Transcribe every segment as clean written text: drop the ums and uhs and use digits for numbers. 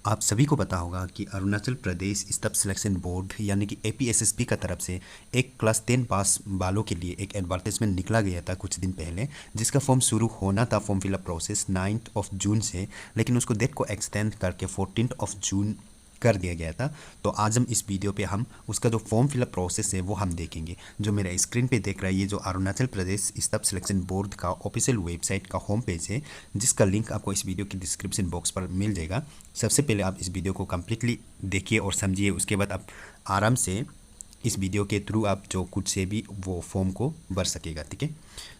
आप सभी को पता होगा कि Arunachal Pradesh staff selection board यानी कि एपीएसएसबी का तरफ से एक क्लास 10 पास वालों के लिए एक एडवर्टाइजमेंट निकला गया था कुछ दिन पहले, जिसका फॉर्म शुरू होना था form fill up process 9 of June से, लेकिन उसको डेट को एक्सटेंड करके 14 ऑफ जून कर दिया गया था। तो आज हम इस वीडियो पे हम उसका जो फॉर्म फिलअप प्रोसेस है वो हम देखेंगे। जो मेरा स्क्रीन पे देख रहा है ये जो Arunachal Pradesh staff selection board का ऑफिशियल वेबसाइट का होम पेज है, जिसका लिंक आपको इस वीडियो की डिस्क्रिप्शन बॉक्स पर मिल जाएगा। सबसे पहले आप इस वीडियो को कम्प्लीटली देखिए और समझिए, उसके बाद आप आराम से इस वीडियो के थ्रू आप जो खुद से भी वो फॉर्म को भर सकेगा, ठीक है।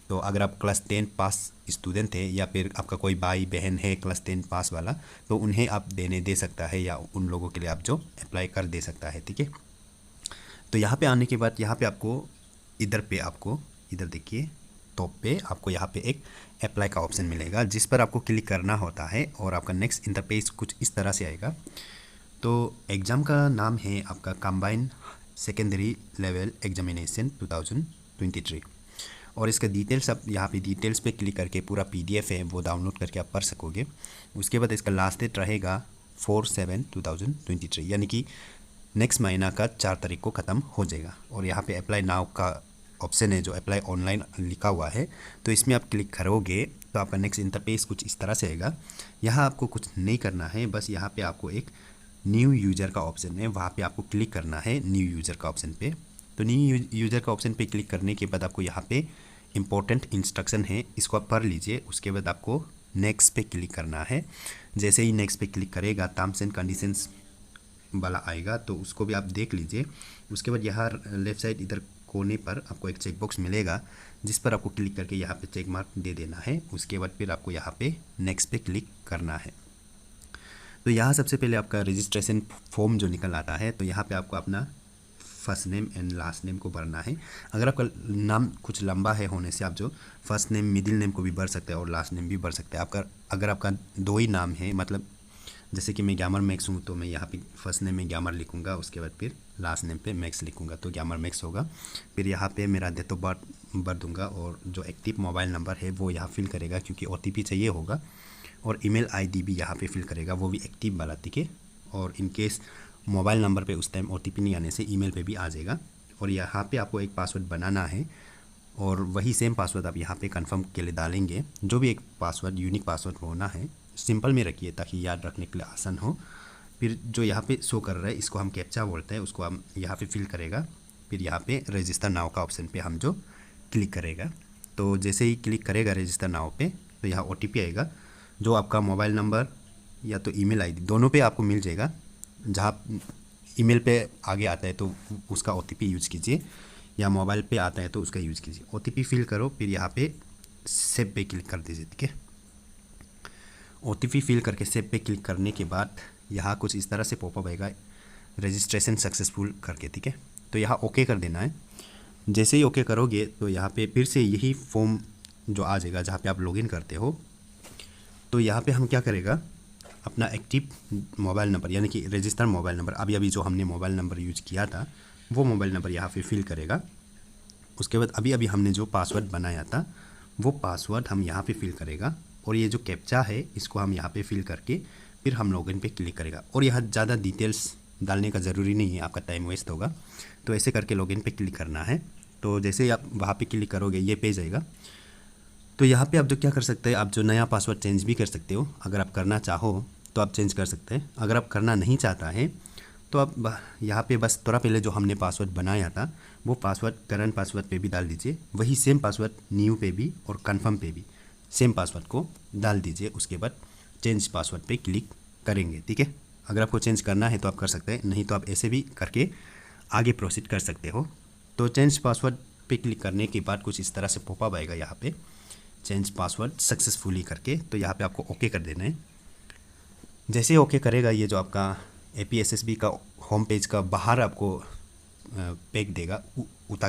तो अगर आप क्लास 10 पास स्टूडेंट है या फिर आपका कोई भाई बहन है क्लास 10 पास वाला, तो उन्हें आप देने दे सकता है या उन लोगों के लिए आप जो अप्लाई कर दे सकता है, ठीक है। तो यहाँ पे आने के बाद यहाँ पे आपको इधर देखिए टॉप पे आपको यहाँ पे एक अप्लाई का ऑप्शन मिलेगा, जिस पर आपको क्लिक करना होता है और आपका नेक्स्ट इंटरफेस कुछ इस तरह से आएगा। तो एग्ज़ाम का नाम है आपका कंबाइंड सेकेंडरी लेवल एग्जामिनेशन 2023 और इसका डिटेल्स आप यहाँ पे डिटेल्स पे क्लिक करके पूरा पीडीएफ है वो डाउनलोड करके आप पढ़ सकोगे। उसके बाद इसका लास्ट डेट रहेगा 4/7/2023 यानी कि नेक्स्ट महीना का 4 तारीख को ख़त्म हो जाएगा। और यहाँ पे अप्लाई नाउ का ऑप्शन है जो अप्लाई ऑनलाइन लिखा हुआ है, तो इसमें आप क्लिक करोगे तो आपका नेक्स्ट इंटरफेस कुछ इस तरह से आएगा। यहाँ आपको कुछ नहीं करना है, बस यहाँ पे आपको एक न्यू यूज़र का ऑप्शन है, वहाँ पे आपको क्लिक करना है न्यू यूज़र का ऑप्शन पे। तो न्यू यूज़र का ऑप्शन पे क्लिक करने के बाद आपको यहाँ पे इम्पोर्टेंट इंस्ट्रक्शन है, इसको आप पढ़ लीजिए। उसके बाद आपको नेक्स्ट पे क्लिक करना है। जैसे ही नेक्स्ट पे क्लिक करेगा टर्म्स एंड कंडीशंस वाला आएगा, तो उसको भी आप देख लीजिए। उसके बाद यहाँ लेफ्ट साइड इधर कोने पर आपको एक चेक बॉक्स मिलेगा, जिस पर आपको क्लिक करके यहाँ पे चेक मार्क दे देना है। उसके बाद फिर आपको यहाँ पे नेक्स्ट पे क्लिक करना है। तो यहाँ सबसे पहले आपका रजिस्ट्रेशन फॉर्म जो निकल आता है, तो यहाँ पे आपको अपना first name and last name को भरना है। अगर आपका नाम कुछ लंबा है होने से आप जो फर्स्ट नेम मिडिल नेम को भी भर सकते हैं और लास्ट नेम भी भर सकते हैं। आपका अगर आपका दो ही नाम है, मतलब जैसे कि मैं ग्यामर मैक्स हूँ, तो मैं यहाँ पे फर्स्ट नेम में ग्यामर लिखूँगा, उसके बाद फिर लास्ट नेम पे मैक्स लिखूँगा, तो ग्यामर मैक्स होगा। फिर यहाँ पे मेरा डेट ऑफ बर्थ भर दूँगा और जो एक्टिव मोबाइल नंबर है वो यहाँ फिल करेगा, क्योंकि OTP चाहिए होगा। और ईमेल आईडी भी यहाँ पे फिल करेगा, वो भी एक्टिव वाला, ठीक है। और इन केस मोबाइल नंबर पे उस टाइम OTP नहीं आने से ईमेल पे भी आ जाएगा। और यहाँ पे आपको एक पासवर्ड बनाना है और वही सेम पासवर्ड आप यहाँ पे कंफर्म के लिए डालेंगे। जो भी एक पासवर्ड यूनिक पासवर्ड होना है, सिंपल में रखिए ताकि याद रखने के लिए आसान हो। फिर जो यहाँ पे शो कर रहा है इसको हम कैप्चा बोलते हैं, उसको हम यहाँ पे फिल करेगा। फिर यहाँ पे रजिस्टर नाउ का ऑप्शन पे हम जो क्लिक करेगा, तो जैसे ही क्लिक करेगा रजिस्टर नाउ पे, तो यहाँ OTP आएगा जो आपका मोबाइल नंबर या तो ईमेल आईडी दोनों पे आपको मिल जाएगा। जहाँ ईमेल पे आगे आता है तो उसका OTP यूज़ कीजिए, या मोबाइल पे आता है तो उसका यूज़ कीजिए। OTP फिल करो, फिर यहाँ पे सेव पे क्लिक कर दीजिए, ठीक है। OTP फिल करके सेव पे क्लिक करने के बाद यहाँ कुछ इस तरह से पॉपअप आएगा, रजिस्ट्रेशन सक्सेसफुल करके, ठीक है। तो यहाँ ओके कर देना है। जैसे ही ओके करोगे तो यहाँ पे फिर से यही फॉर्म जो आ जाएगा जहाँ पे आप लॉगिन करते हो। तो यहाँ पे हम क्या करेगा, अपना एक्टिव मोबाइल नंबर यानी कि रजिस्टर मोबाइल नंबर, अभी अभी जो हमने मोबाइल नंबर यूज किया था वो मोबाइल नंबर यहाँ पे फिल करेगा। उसके बाद अभी अभी हमने जो पासवर्ड बनाया था वो पासवर्ड हम यहाँ पे फिल करेगा। और ये जो कैप्चा है इसको हम यहाँ पे फिल करके फिर हम लॉगिन पे क्लिक करेगा। और यहाँ ज़्यादा डिटेल्स डालने का ज़रूरी नहीं है, आपका टाइम वेस्ट होगा। तो ऐसे करके लॉगिन पे क्लिक करना है। तो जैसे ही आप वहाँ पे क्लिक करोगे ये पेज आएगा। तो यहाँ पे आप जो क्या कर सकते हैं, आप जो नया पासवर्ड चेंज भी कर सकते हो। अगर आप करना चाहो तो आप चेंज कर सकते हैं। अगर आप करना नहीं चाहता है तो आप यहाँ पे बस थोड़ा पहले जो हमने पासवर्ड बनाया था वो पासवर्ड करंट पासवर्ड पे भी डाल दीजिए, वही सेम पासवर्ड न्यू पे भी और कंफर्म पे भी सेम पासवर्ड को डाल दीजिए। उसके बाद चेंज पासवर्ड पे क्लिक करेंगे, ठीक है। अगर आपको चेंज करना है तो आप कर सकते हैं, नहीं तो आप ऐसे भी करके आगे प्रोसीड कर सकते हो। तो चेंज पासवर्ड पे क्लिक करने के बाद कुछ इस तरह से पॉपअप आएगा यहाँ पे चेंज पासवर्ड सक्सेसफुली करके, तो यहाँ पे आपको ओके कर देना है। जैसे ही ओके करेगा ये जो आपका APSSB का होम पेज का बाहर आपको पैक देगा, उठा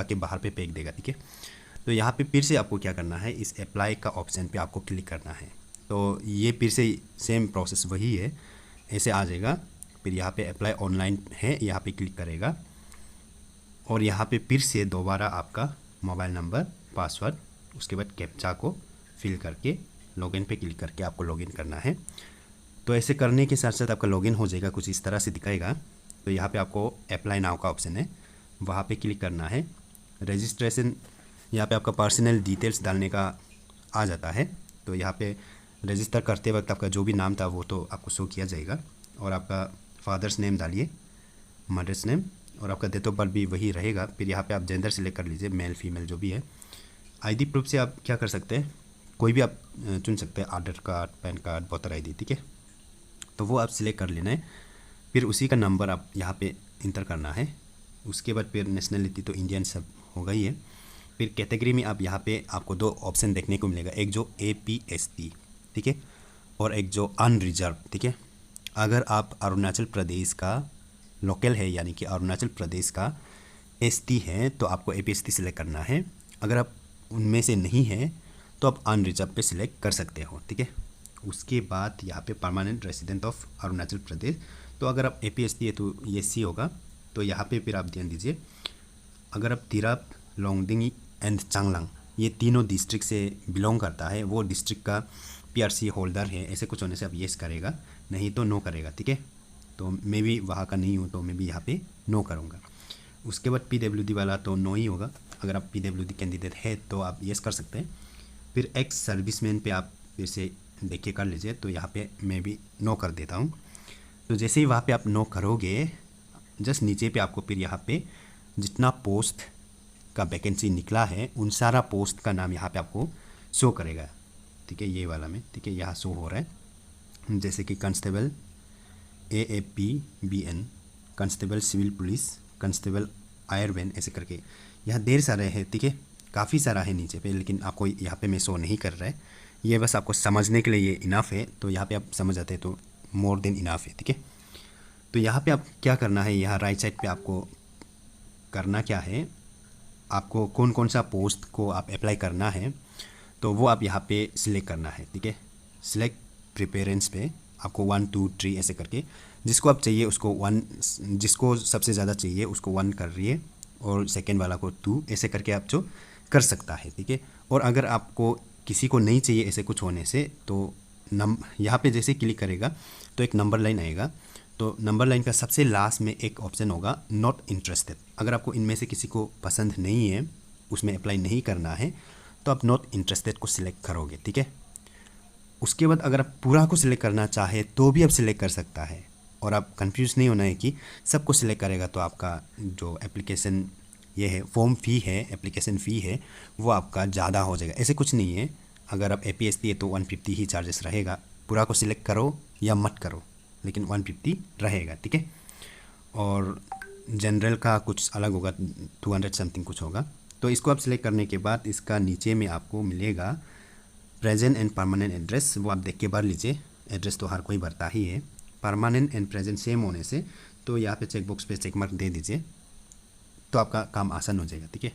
के बाहर पे पैक देगा, ठीक है। तो यहाँ पे फिर से आपको क्या करना है, इस अप्लाई का ऑप्शन पे आपको क्लिक करना है। तो ये फिर से सेम प्रोसेस वही है, ऐसे आ जाएगा। फिर यहाँ पे अप्लाई ऑनलाइन है, यहाँ पे क्लिक करेगा और यहाँ पे फिर से दोबारा आपका मोबाइल नंबर, पासवर्ड, उसके बाद कैप्चा को फिल करके लॉगिन पे क्लिक करके आपको लॉगिन करना है। तो ऐसे करने के साथ साथ आपका लॉगिन हो जाएगा, कुछ इस तरह से दिखाएगा। तो यहाँ पे आपको अप्लाई नाउ का ऑप्शन है, वहाँ पे क्लिक करना है। रजिस्ट्रेशन, यहाँ पे आपका पर्सनल डिटेल्स डालने का आ जाता है। तो यहाँ पे रजिस्टर करते वक्त आपका जो भी नाम था वो तो आपको शो किया जाएगा, और आपका फादर्स नेम डालिए, मदर्स नेम, और आपका डेट ऑफ बर्थ भी वही रहेगा। फिर यहाँ पे आप जेंडर सिलेक्ट कर लीजिए, मेल फीमेल जो भी है। आईडी प्रूफ से आप क्या कर सकते हैं, कोई भी आप चुन सकते हैं, Aadhaar card, PAN card, voter ID, ठीक है। तो वो आप सिलेक्ट कर लेना है। फिर उसी का नंबर आप यहाँ पे इंटर करना है। उसके बाद फिर नेशनलिटी तो इंडियन सब होगा ही है। फिर कैटेगरी में आप यहाँ पे आपको दो ऑप्शन देखने को मिलेगा, एक जो APST, ठीक है, और एक जो अनरिजर्व, ठीक है। अगर आप अरुणाचल प्रदेश का लोकल है, यानी कि अरुणाचल प्रदेश का ST है, तो आपको APST सिलेक्ट करना है। अगर आप उनमें से नहीं है तो आप अनरिजर्व पे सिलेक्ट कर सकते हो, ठीक है। उसके बाद यहाँ पे permanent resident of Arunachal Pradesh, तो अगर आप APST है तो ये C होगा। तो यहाँ पे फिर आप ध्यान दीजिए, अगर आप तिराप, लोंगडिंग एंड चांगलांग ये तीनों डिस्ट्रिक्ट से बिलोंग करता है, वो डिस्ट्रिक्ट का PRC होल्डर है, ऐसे कुछ होने से आप येस करेगा, नहीं तो नो करेगा, ठीक है। तो मैं भी वहाँ का नहीं हूँ, तो मैं भी यहाँ पे नो करूँगा। उसके बाद PWD वाला तो नो ही होगा। अगर आप PWD कैंडिडेट है तो आप येस कर सकते हैं। फिर एक्स सर्विसमैन पे आप फिर से देखिए कर लीजिए, तो यहाँ पे मैं भी नो कर देता हूँ। तो जैसे ही वहाँ पे आप नो करोगे, जस्ट नीचे पे आपको फिर यहाँ पे जितना पोस्ट का वैकेंसी निकला है उन सारा पोस्ट का नाम यहाँ पे आपको शो करेगा, ठीक है, ये वाला में, ठीक है, यहाँ शो हो रहा है। जैसे कि constable AAPBN, constable civil police, constable आयरवैन, ऐसे करके यहाँ ढेर सारे हैं, ठीक है, काफ़ी सारा है नीचे पे, लेकिन आपको यहाँ पे मैं शो नहीं कर रहा है। ये बस आपको समझने के लिए ये इनफ है, तो यहाँ पे आप समझ जाते हैं तो मोर देन इनफ है, ठीक है। तो यहाँ पे आप क्या करना है, यहाँ राइट साइड पे आपको करना क्या है, आपको कौन कौन सा पोस्ट को आप अप्लाई करना है, तो वो आप यहाँ पे सिलेक्ट करना है, ठीक है। सिलेक्ट प्रिफरेंस पे आपको 1 2 3 ऐसे करके, जिसको आप चाहिए उसको 1, जिसको सबसे ज़्यादा चाहिए उसको 1 कर रही है, और सेकेंड वाला को 2, ऐसे करके आप जो कर सकता है, ठीक है। और अगर आपको किसी को नहीं चाहिए ऐसे कुछ होने से, तो यहाँ पे जैसे क्लिक करेगा तो एक नंबर लाइन आएगा। तो नंबर लाइन का सबसे लास्ट में एक ऑप्शन होगा नॉट इंटरेस्टेड। अगर आपको इनमें से किसी को पसंद नहीं है, उसमें अप्लाई नहीं करना है, तो आप नॉट इंटरेस्टेड को सिलेक्ट करोगे, ठीक है। उसके बाद अगर आप पूरा को सिलेक्ट करना चाहे तो भी आप सिलेक्ट कर सकता है, और आप कंफ्यूज नहीं होना है कि सबको सिलेक्ट करेगा तो आपका जो एप्लीकेशन ये है, फॉर्म फ़ी है, एप्लीकेशन फ़ी है, वो आपका ज़्यादा हो जाएगा। ऐसे कुछ नहीं है। अगर आप APST है तो 150 ही चार्जेस रहेगा, पूरा को सिलेक्ट करो या मत करो, लेकिन 150 रहेगा, ठीक है। और जनरल का कुछ अलग होगा, 200 समथिंग कुछ होगा। तो इसको आप सिलेक्ट करने के बाद इसका नीचे में आपको मिलेगा प्रेजेंट एंड परमानेंट एड्रेस, वो आप देख के भर लीजिए। एड्रेस तो हर कोई भरता ही है, परमानेंट एंड प्रेजेंट सेम होने से तो यहाँ पे चेक बॉक्स पे चेक मार्क दे दीजिए, तो आपका काम आसान हो जाएगा, ठीक है।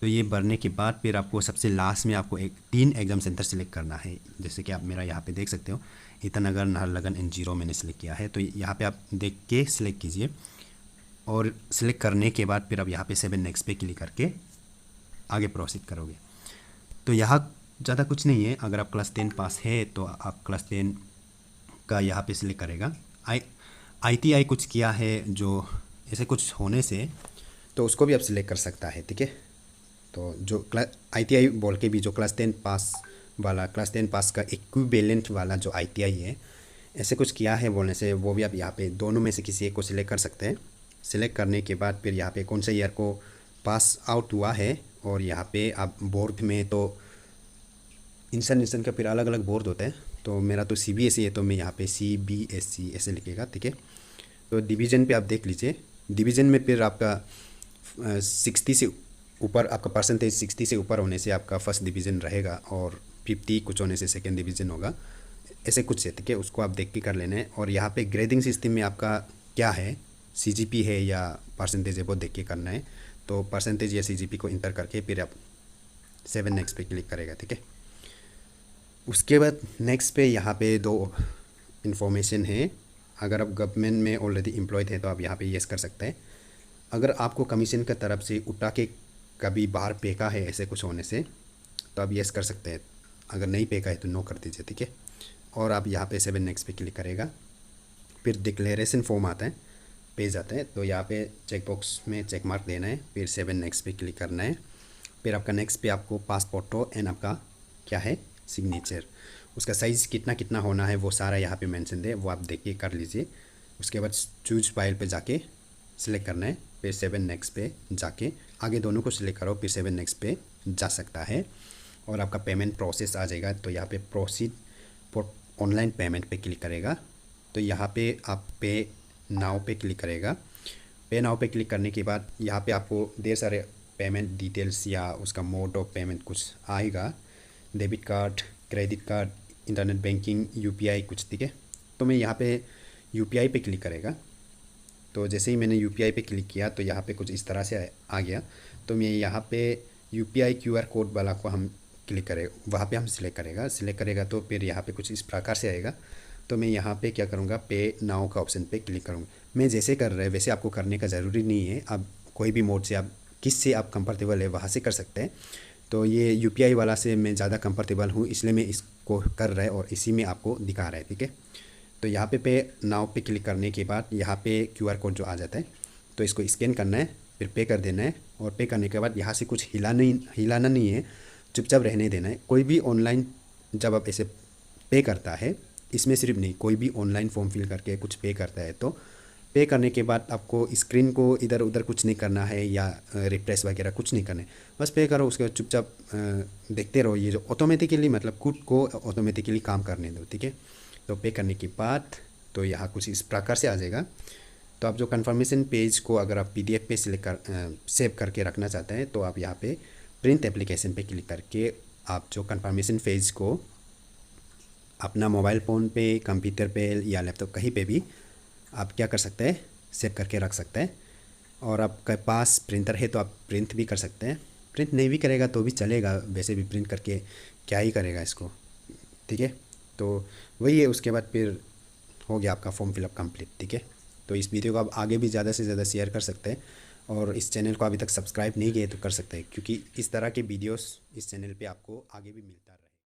तो ये भरने के बाद फिर आपको सबसे लास्ट में आपको 3 एग्ज़ाम सेंटर सेलेक्ट करना है। जैसे कि आप मेरा यहाँ पे देख सकते हो, ईटानगर, नाहरलगुन एंड जीरो मैंने सेलेक्ट किया है। तो यहाँ पे आप देख के सिलेक्ट कीजिए, और सिलेक्ट करने के बाद फिर आप यहाँ पे 7 नेक्स्ट पे क्लिक करके आगे प्रोसीड करोगे। तो यहाँ ज़्यादा कुछ नहीं है। अगर आप क्लास 10 पास है तो आप क्लास 10 का यहाँ पे सिलेक्ट करेगा। ITI कुछ किया है जो ऐसे कुछ होने से, तो उसको भी आप सिलेक्ट कर सकता है, ठीक है। तो जो ITI बोल के भी जो क्लास 10 पास वाला, क्लास 10 पास का इक्विवेलेंट वाला जो ITI है, ऐसे कुछ किया है बोलने से वो भी आप यहाँ पे दोनों में से किसी एक को सिलेक्ट कर सकते हैं। सिलेक्ट करने के बाद फिर यहाँ पे कौन से ईयर को पास आउट हुआ है, और यहाँ पे आप बोर्ड में तो इंस्टीट्यूशन का फिर अलग अलग बोर्ड होते हैं। तो मेरा तो CBSE है, तो मैं यहाँ पे CBSE ऐसे लिखेगा, ठीक है। तो डिवीज़न पे आप देख लीजिए, डिवीज़न में फिर आपका 60 से ऊपर, आपका परसेंटेज 60 से ऊपर होने से आपका फर्स्ट डिवीज़न रहेगा, और 50 कुछ होने से सेकेंड डिवीज़न होगा, ऐसे कुछ है, ठीक है। उसको आप देख के कर लेना है। और यहाँ पे ग्रेडिंग सिस्टम में आपका क्या है, CGP है या परसेंटेज है, वो देख के करना है। तो परसेंटेज या CGP को इंटर करके फिर आप 7 नेक्स्ट पे क्लिक करेगा, ठीक है। उसके बाद नेक्स्ट पे यहाँ पे 2 इन्फॉर्मेशन है। अगर आप गवर्नमेंट में ऑलरेडी एम्प्लॉयड हैं तो आप यहाँ पे येस कर सकते हैं। अगर आपको कमीशन की तरफ से उठा के कभी बाहर फेंका है ऐसे कुछ होने से, तो आप येस कर सकते हैं। अगर नहीं फेंका है तो नो कर दीजिए, ठीक है। और आप यहाँ पे 7 नेक्स्ट पे क्लिक करेगा। फिर डिक्लेरेशन फॉर्म आता है, पेज आता है, तो यहाँ पे चेक बॉक्स में चेक मार्क देना है, फिर 7 नेक्स्ट पे क्लिक करना है। फिर आपका नेक्स्ट पे आपको पासपोर्ट फोटो एंड आपका क्या है सिग्नेचर, उसका साइज़ कितना कितना होना है वो सारा यहाँ पे मेंशन है, वो आप देख के कर लीजिए। उसके बाद चूज फाइल पे जाके सिलेक्ट करना है, फिर 7 नेक्स्ट पे जाके आगे दोनों को सिलेक्ट करो, फिर 7 नेक्स्ट पे जा सकता है और आपका पेमेंट प्रोसेस आ जाएगा। तो यहाँ पे प्रोसीड फॉर ऑनलाइन पेमेंट पे क्लिक करेगा, तो यहाँ पे आप पे नाउ पे क्लिक करेगा। पे नाउ पे क्लिक करने के बाद यहाँ पे आपको ढेर सारे पेमेंट डिटेल्स या उसका मोड ऑफ पेमेंट कुछ आएगा, debit card, credit card, internet banking, UPI कुछ, ठीक है। तो मैं यहाँ पे यूपीआई पे क्लिक करेगा। तो जैसे ही मैंने यूपीआई पे क्लिक किया तो यहाँ पे कुछ इस तरह से आ गया। तो मैं यहाँ पे यूपीआई क्यूआर कोड वाला को हम क्लिक करें, वहाँ पे हम सिलेक्ट करेगा तो फिर यहाँ पे कुछ इस प्रकार से आएगा। तो मैं यहाँ पे क्या करूँगा, पे नाउ का ऑप्शन पे क्लिक करूँगा। मैं जैसे कर रहे वैसे आपको करने का ज़रूरी नहीं है, आप कोई भी मोड से आप किस से आप कंफर्टेबल है वहाँ से कर सकते हैं। तो ये यूपीआई वाला से मैं ज़्यादा कंफर्टेबल हूँ, इसलिए मैं इसको कर रहा है और इसी में आपको दिखा रहा है, ठीक है। तो यहाँ पे नाउ पे क्लिक करने के बाद यहाँ पे क्यूआर कोड जो आ जाता है, तो इसको स्कैन करना है, फिर पे कर देना है। और पे करने के बाद यहाँ से कुछ हिलाना नहीं है, चुपचाप रहने देना है। कोई भी ऑनलाइन जब आप ऐसे पे करता है, इसमें सिर्फ नहीं, कोई भी ऑनलाइन फॉर्म फिल करके कुछ पे करता है तो पे करने के बाद आपको स्क्रीन को इधर उधर कुछ नहीं करना है या रिफ्रेश वगैरह कुछ नहीं करना है, बस पे करो। उसके बाद चुपचाप देखते रहो, ये जो ऑटोमेटिकली मतलब खुद को ऑटोमेटिकली काम करने दो, ठीक है। तो पे करने के बाद तो यहाँ कुछ इस प्रकार से आ जाएगा। तो आप जो कन्फर्मेशन पेज को अगर आप पीडीएफ पे सिलेक्ट कर सेव करके रखना चाहते हैं तो आप यहाँ पे प्रिंट एप्लीकेशन पे क्लिक करके आप जो कन्फर्मेशन पेज को अपना मोबाइल फ़ोन पे, कंप्यूटर पे या लैपटॉप कहीं पे भी आप क्या कर सकते हैं, सेव करके रख सकते हैं। और आपके पास प्रिंटर है तो आप प्रिंट भी कर सकते हैं, प्रिंट नहीं भी करेगा तो भी चलेगा, वैसे भी प्रिंट करके क्या ही करेगा इसको, ठीक है। तो वही है, उसके बाद फिर हो गया आपका फॉर्म फिलअप कंप्लीट, ठीक है। तो इस वीडियो को आप आगे भी ज़्यादा से ज़्यादा शेयर कर सकते हैं और इस चैनल को अभी तक सब्सक्राइब नहीं किए तो कर सकते हैं, क्योंकि इस तरह के वीडियोस इस चैनल पे आपको आगे भी मिलते हैं।